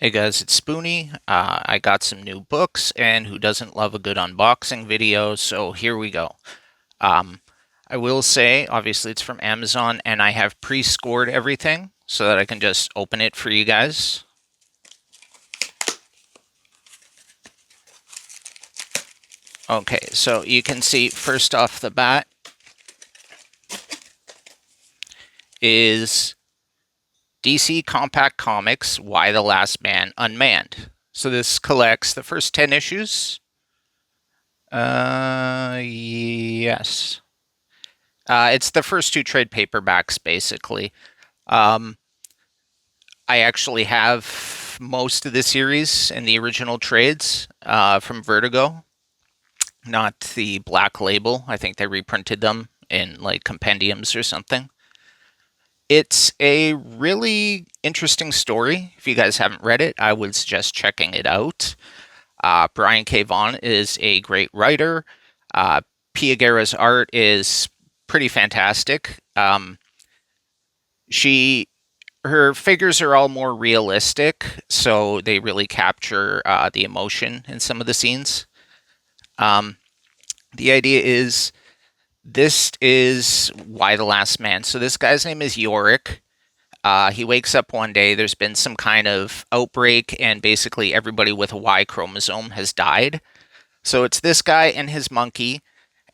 Hey guys, it's Spoonie. I got some new books, and who doesn't love a good unboxing video? So here we go. Um, I will say, obviously, it's from Amazon, and I have pre-scored everything so that I can just open it for you guys. Okay, so you can see first off the bat is DC Compact Comics Y the Last Man Unmanned. So this collects the first 10 issues. Yes. It's the first two trade paperbacks, basically. Um, I actually have most of the series in the original trades from Vertigo, not the Black Label. I think they reprinted them in like compendiums or something. It's a really interesting story. If you guys haven't read it, I would suggest checking it out. Brian K. Vaughan is a great writer. Pia Guerra's art is pretty fantastic. She Her figures are all more realistic, so they really capture the emotion in some of the scenes. Um, the idea is this is Y the Last Man. So this guy's name is Yorick. He wakes up one day. There's been some kind of outbreak, and basically everybody with a Y chromosome has died. So it's this guy and his monkey,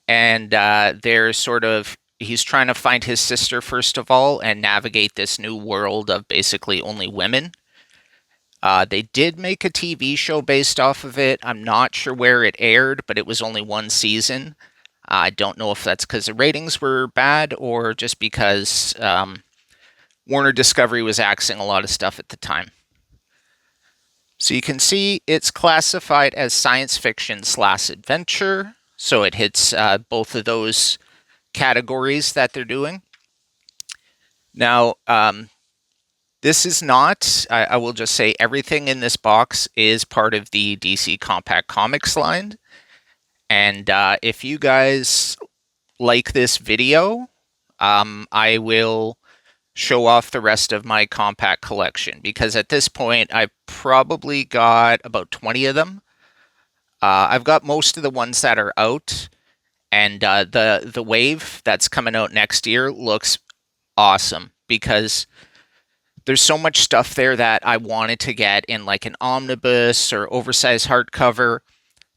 and they're sort of he's trying to find his sister first of all and navigate this new world of basically only women. They did make a TV show based off of it. I'm not sure where it aired, but it was only one season. I don't know if that's because the ratings were bad or just because Warner Discovery was axing a lot of stuff at the time. So you can see it's classified as science fiction slash adventure. So it hits both of those categories that they're doing. Now, this is not, I will just say everything in this box is part of the DC Compact Comics line. And if you guys like this video, I will show off the rest of my compact collection because at this point I've probably got about 20 of them. I've got most of the ones that are out, and the wave that's coming out next year looks awesome because there's so much stuff there that I wanted to get in like an omnibus or oversized hardcover.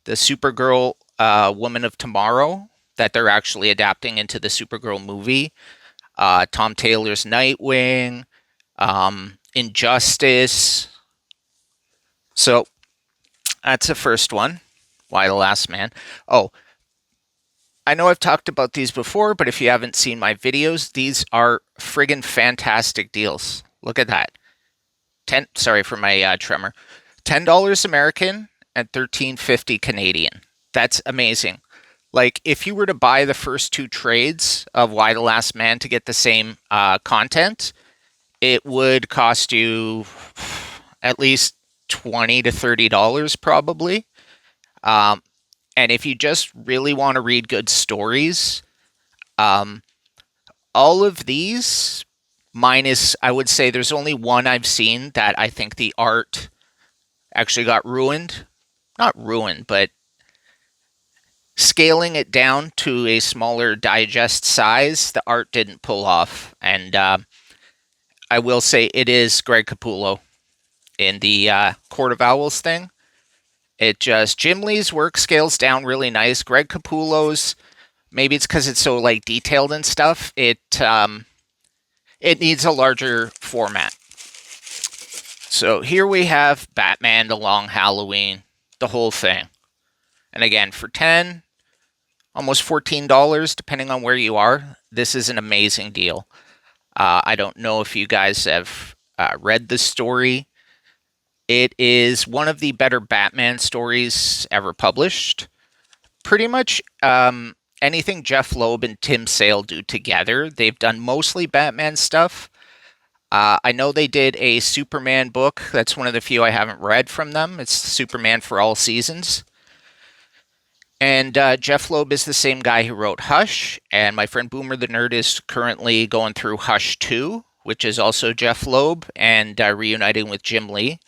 The Supergirl Woman of Tomorrow that they're actually adapting into the Supergirl movie. Tom Taylor's Nightwing, Injustice. So that's the first one. Y the Last Man? Oh, I know I've talked about these before, but if you haven't seen my videos, these are friggin' fantastic deals. Look at that. Sorry for my tremor. $10 American and $13.50 Canadian. That's amazing. Like, if you were to buy the first two trades of Y the Last Man to get the same content, it would cost you at least $20 to $30 probably. And if you just really want to read good stories, all of these, minus, I would say there's only one I've seen that I think the art actually got ruined. Not ruined, but scaling it down to a smaller digest size, the art didn't pull off. And I will say it is Greg Capullo in the Court of Owls thing. It just, Jim Lee's work scales down really nice. Greg Capullo's, maybe it's because it's so like detailed and stuff. It needs a larger format. So here we have Batman: The Long Halloween, the whole thing. And again, for 10, almost $14, depending on where you are, this is an amazing deal. I don't know if you guys have read the story. It is one of the better Batman stories ever published. Pretty much anything Jeff Loeb and Tim Sale do together, they've done mostly Batman stuff. I know they did a Superman book. That's one of the few I haven't read from them. It's Superman for All Seasons. And Jeff Loeb is the same guy who wrote Hush. And my friend Boomer the Nerd is currently going through Hush 2, which is also Jeff Loeb, and reuniting with Jim Lee.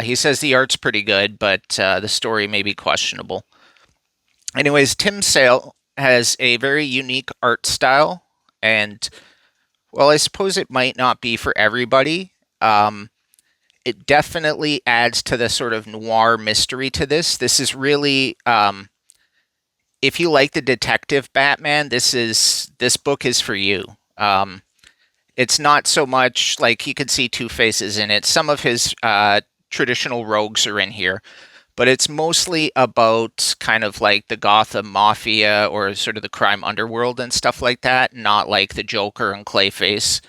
He says the art's pretty good, but the story may be questionable. Anyways, Tim Sale has a very unique art style, and well, I suppose it might not be for everybody. Um, it definitely adds to the sort of noir mystery to this. This is really, if you like the detective Batman, this book is for you. Um, it's not so much like you could see Two Faces in it. Some of his traditional rogues are in here, but it's mostly about kind of like the Gotham Mafia or sort of the crime underworld and stuff like that, not like the Joker and Clayface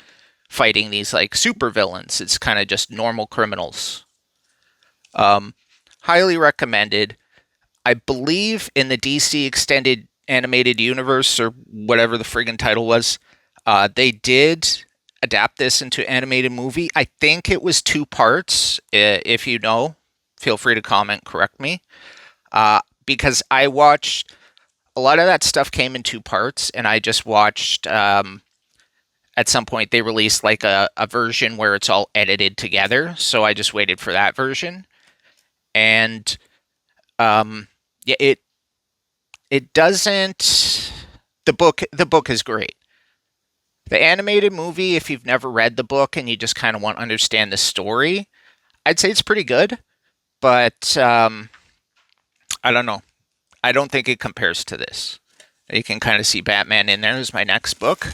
fighting these like super villains. It's kind of just normal criminals. Um, Highly recommended. I believe in the DC Extended Animated Universe or whatever the friggin' title was, they did adapt this into animated movie. I think it was two parts. If you know, feel free to comment, correct me. Because I watched a lot of that stuff came in two parts, and I just watched. At some point, they released like a version where it's all edited together, so I just waited for that version. And yeah, it doesn't. The book is great. The animated movie, if you've never read the book and you just kind of want to understand the story, I'd say it's pretty good. But I don't know. I don't think it compares to this. You can kind of see Batman in there as my next book,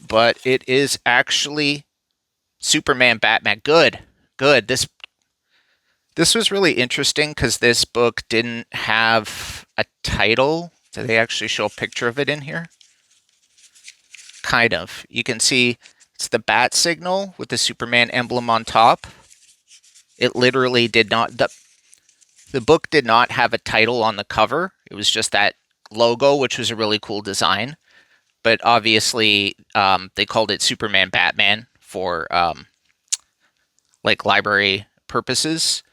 but it is actually Superman Batman. Good, good. This was really interesting because this book didn't have a title. Do they actually show a picture of it in here? Kind of. You can see it's the bat signal with the Superman emblem on top. It literally did not. The book did not have a title on the cover. It was just that logo, which was a really cool design. But obviously, they called it Superman Batman for like library purposes.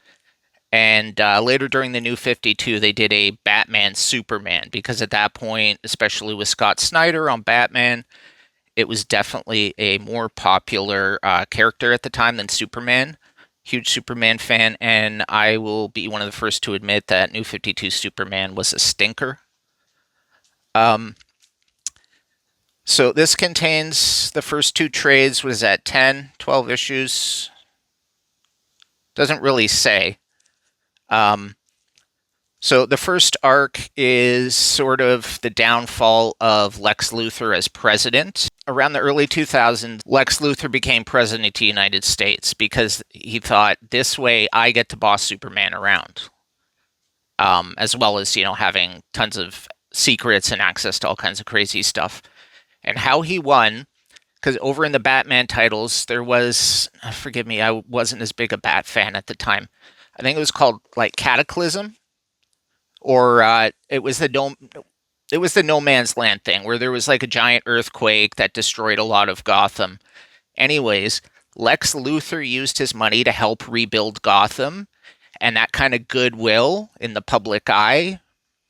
And later during the New 52, they did a Batman Superman because at that point, especially with Scott Snyder on Batman, it was definitely a more popular character at the time than Superman. Huge Superman fan, and I will be one of the first to admit that New 52 Superman was a stinker. Um, so this contains the first two trades, was at 10, 12 issues. Doesn't really say. Um, so the first arc is sort of the downfall of Lex Luthor as president. Around the early 2000s, Lex Luthor became president of the United States because he thought, this way I get to boss Superman around. As well as, having tons of secrets and access to all kinds of crazy stuff. And how he won, because over in the Batman titles, there was, forgive me, I wasn't as big a Bat fan at the time. I think it was called like Cataclysm, or it was the No Man's Land thing where there was like a giant earthquake that destroyed a lot of Gotham. Anyways, Lex Luthor used his money to help rebuild Gotham, and that kind of goodwill in the public eye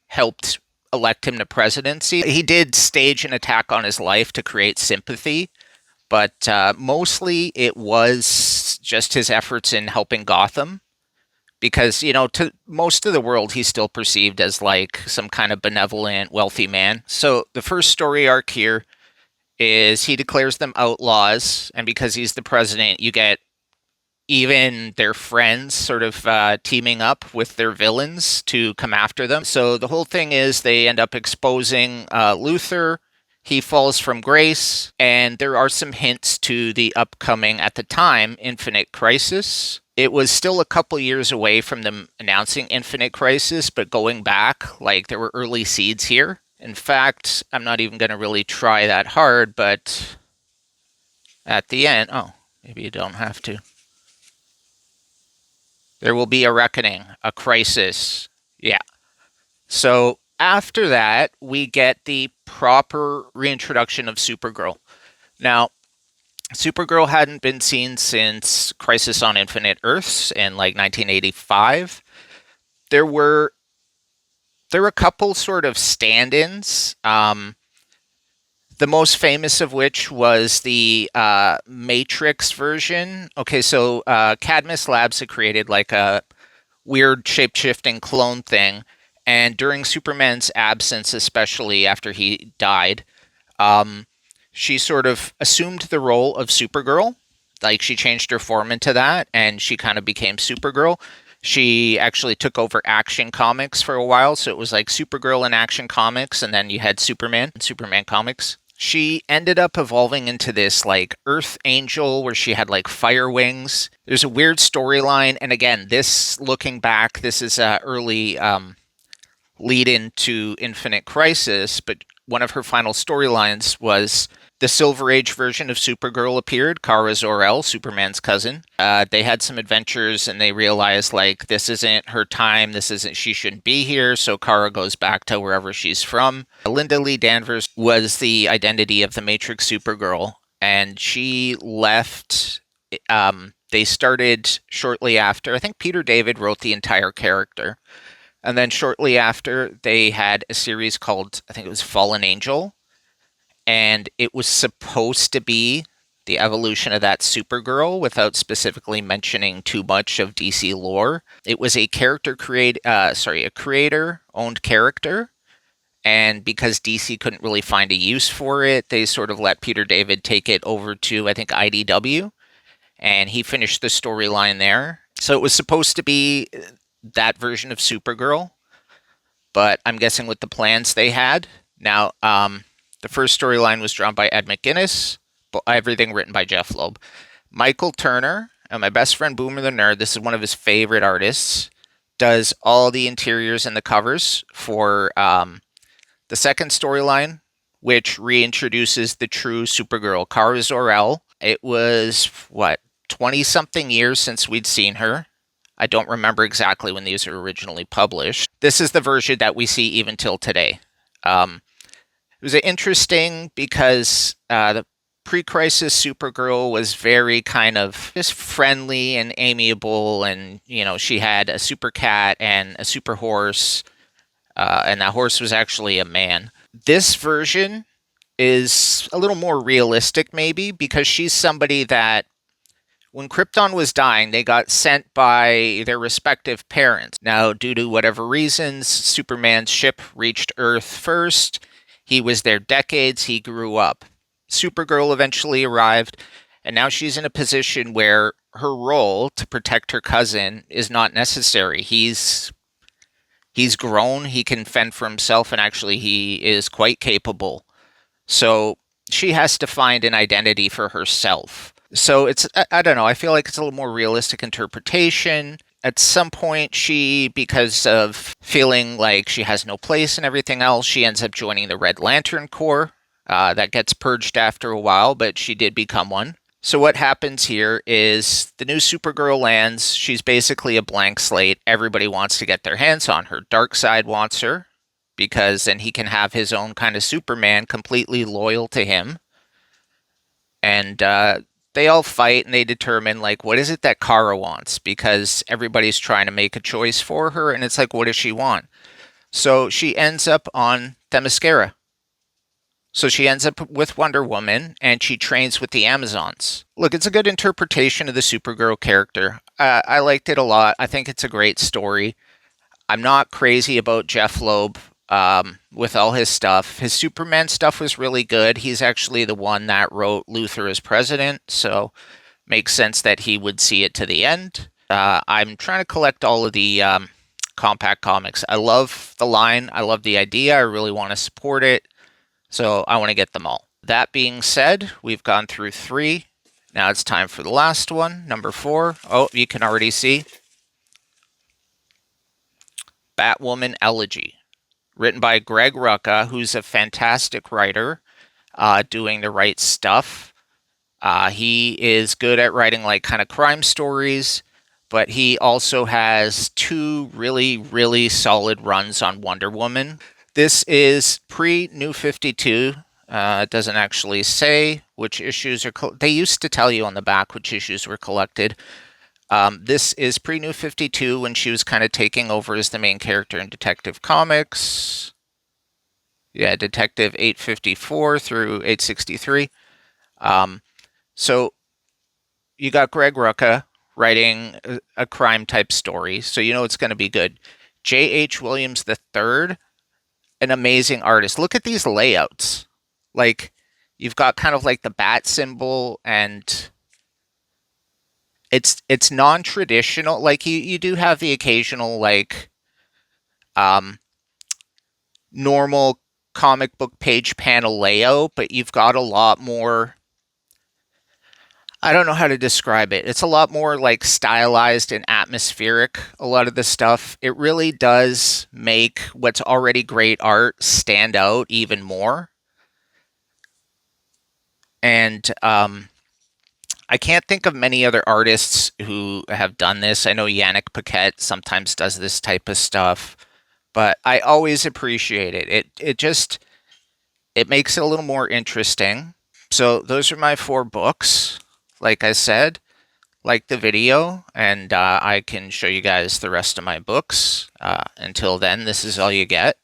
helped elect him to presidency. He did stage an attack on his life to create sympathy, but mostly it was just his efforts in helping Gotham. Because, to most of the world, he's still perceived as like some kind of benevolent, wealthy man. So the first story arc here is he declares them outlaws, and because he's the president, you get even their friends sort of teaming up with their villains to come after them. So the whole thing is they end up exposing Luthor. He falls from grace, and there are some hints to the upcoming, at the time, Infinite Crisis. It was still a couple years away from them announcing Infinite Crisis, but going back, like, there were early seeds here. In fact, I'm not even going to really try that hard, but at the end, oh, maybe you don't have to. There will be a reckoning, a crisis. Yeah. So after that, we get the proper reintroduction of Supergirl. Now, Supergirl hadn't been seen since Crisis on Infinite Earths in like 1985. There were a couple sort of stand-ins. The most famous of which was the Matrix version. Okay, so Cadmus Labs had created like a weird shape-shifting clone thing, and during Superman's absence, especially after he died, um, she sort of assumed the role of Supergirl. Like she changed her form into that, and she kind of became Supergirl. She actually took over Action Comics for a while, so it was like Supergirl in Action Comics, and then you had Superman in Superman Comics. She ended up evolving into this like Earth Angel where she had like fire wings. There's a weird storyline, and again, this looking back, this is early lead into Infinite Crisis, but one of her final storylines was the Silver Age version of Supergirl appeared, Kara Zor-El, Superman's cousin. They had some adventures and they realized, like, this isn't her time, she shouldn't be here, so Kara goes back to wherever she's from. Linda Lee Danvers was the identity of the Matrix Supergirl, and she left. They started shortly after. I think Peter David wrote the entire character. And then shortly after, they had a series called, I think it was Fallen Angel, and it was supposed to be the evolution of that Supergirl without specifically mentioning too much of DC lore. It was a a creator-owned character, and because DC couldn't really find a use for it, they sort of let Peter David take it over to, I think, IDW, and he finished the storyline there. So it was supposed to be that version of Supergirl, but I'm guessing with the plans they had. Now, the first storyline was drawn by Ed McGuinness, but everything written by Jeff Loeb. Michael Turner, and my best friend Boomer the Nerd, this is one of his favorite artists, does all the interiors and the covers for the second storyline, which reintroduces the true Supergirl, Kara Zor-El. It was, 20-something years since we'd seen her. I don't remember exactly when these were originally published. This is the version that we see even till today. It was interesting because the pre-crisis Supergirl was very kind of just friendly and amiable, and she had a super cat and a super horse, and that horse was actually a man. This version is a little more realistic, maybe, because she's somebody that when Krypton was dying, they got sent by their respective parents. Now, due to whatever reasons, Superman's ship reached Earth first. He was there decades. He grew up. Supergirl eventually arrived, and now she's in a position where her role to protect her cousin is not necessary. He's grown. He can fend for himself, and actually he is quite capable. So she has to find an identity for herself. So it's, I don't know, I feel like it's a little more realistic interpretation. At some point, she, because of feeling like she has no place and everything else, she ends up joining the Red Lantern Corps. That gets purged after a while, but she did become one. So what happens here is the new Supergirl lands. She's basically a blank slate. Everybody wants to get their hands on her. Darkseid wants her because then he can have his own kind of Superman completely loyal to him. And they all fight and they determine, like, what is it that Kara wants? Because everybody's trying to make a choice for her, and it's like, what does she want? So she ends up on Themyscira. So she ends up with Wonder Woman, and she trains with the Amazons. Look, it's a good interpretation of the Supergirl character. I liked it a lot. I think it's a great story. I'm not crazy about Jeff Loeb with all his stuff. His Superman stuff was really good. He's actually the one that wrote Luthor as president, so makes sense that he would see it to the end. I'm trying to collect all of the compact comics. I love the line. I love the idea. I really want to support it. So I want to get them all. That being said, we've gone through 3. Now it's time for the last one, number 4. Oh, you can already see. Batwoman Elegy. Written by Greg Rucka, who's a fantastic writer, doing the right stuff. He is good at writing like kind of crime stories, but he also has 2 really, really solid runs on Wonder Woman. This is pre-New 52. It doesn't actually say which issues are... They used to tell you on the back which issues were collected. This is pre-New 52 when she was kind of taking over as the main character in Detective Comics. Yeah, Detective 854 through 863. Um, so you got Greg Rucka writing a crime type story, so you know it's going to be good. J.H. Williams III, an amazing artist. Look at these layouts. Like, you've got kind of like the bat symbol, and it's non-traditional. Like, you do have the occasional like um normal comic book page panel layout, but you've got a lot more. I don't know how to describe it. It's a lot more like stylized and atmospheric, a lot of the stuff. It really does make what's already great art stand out even more. And I can't think of many other artists who have done this. I know Yannick Paquette sometimes does this type of stuff, but I always appreciate it. It just it makes it a little more interesting. So those are my four books. Like I said, like the video, and I can show you guys the rest of my books. Until then, this is all you get.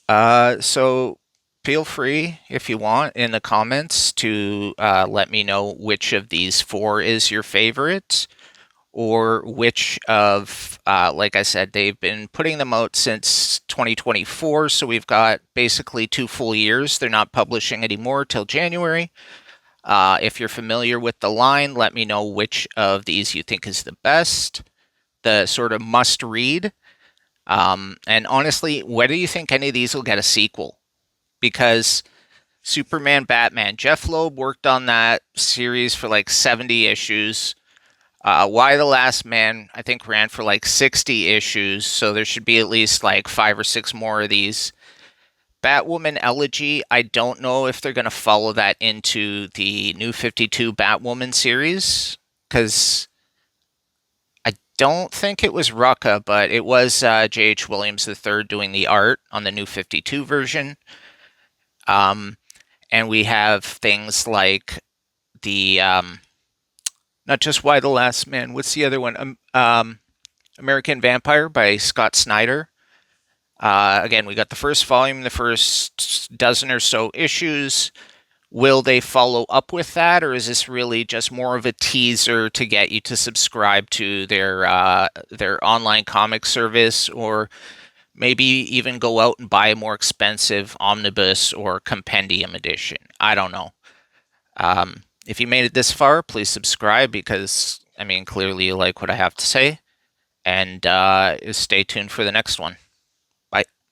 So feel free, if you want, in the comments to let me know which of these four is your favorite, or which of, like I said, they've been putting them out since 2024, so we've got basically 2 full years. They're not publishing anymore till January. If you're familiar with the line, let me know which of these you think is the best, the sort of must read. And honestly, whether you think any of these will get a sequel, because Superman, Batman, Jeff Loeb worked on that series for like 70 issues. Y the Last Man, I think, ran for like 60 issues, so there should be at least like 5 or 6 more of these. Batwoman Elegy, I don't know if they're going to follow that into the New 52 Batwoman series, because I don't think it was Rucka, but it was J.H. Williams III doing the art on the New 52 version. And we have things like the, not just Y the Last Man, what's the other one? American Vampire by Scott Snyder. Again, we got the first volume, the first dozen or so issues. Will they follow up with that, or is this really just more of a teaser to get you to subscribe to their online comic service, or maybe even go out and buy a more expensive omnibus or compendium edition? I don't know. If you made it this far, please subscribe because, I mean, clearly you like what I have to say, and stay tuned for the next one.